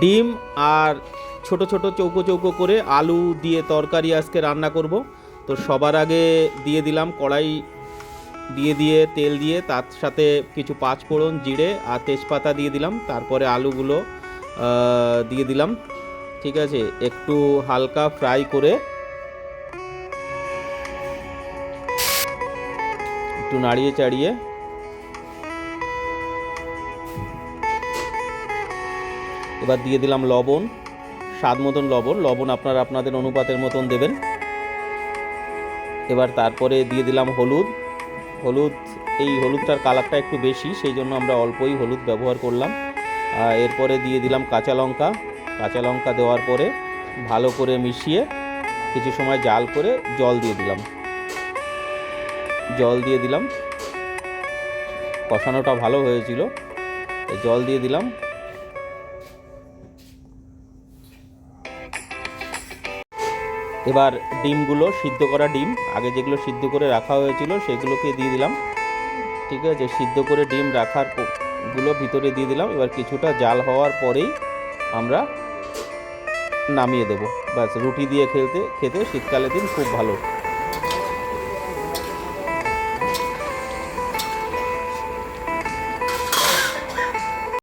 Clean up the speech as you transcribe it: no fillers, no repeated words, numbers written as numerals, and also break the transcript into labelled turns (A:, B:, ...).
A: ডিম আর ছোট ছোট চৌকো চৌকো করে আলু দিয়ে তরকারি আজকে রান্না করব। তো সবার আগে দিয়ে দিলাম কড়াই দিয়ে তেল দিয়ে তার সাথে কিছু পাঁচফোড়ন, জিরে আর তেজপাতা দিয়ে দিলাম। তারপরে আলুগুলো দিয়ে দিলাম। ঠিক আছে, একটু হালকা ফ্রাই করে একটু নাড়িয়ে চাড়িয়ে এবার দিয়ে দিলাম লবণ, স্বাদ মতন লবণ আপনারা আপনাদের অনুপাতের মতন দেবেন। এবার তারপরে দিয়ে দিলাম হলুদ। এই হলুদটার কালারটা একটু বেশি, সেই জন্য আমরা অল্পই হলুদ ব্যবহার করলাম। এরপরে দিয়ে দিলাম কাঁচা লঙ্কা দেওয়ার পরে ভালো করে মিশিয়ে কিছু সময় জাল করে জল দিয়ে দিলাম। কষানোটা ভালো হয়েছিল, জল দিয়ে দিলাম। এবার ডিমগুলো, সিদ্ধ করা ডিম আগে যেগুলো সিদ্ধ করে রাখা হয়েছিল সেগুলোকে দিয়ে দিলাম। ঠিক আছে, সিদ্ধ করে ডিম রাখার গুলো ভিতরে দিয়ে দিলাম। এবার কিছুটা জাল হওয়ার পরেই আমরা নামিয়ে দেবো। ব্যাস, রুটি দিয়ে খেতে শীতকালের দিন খুব ভালো।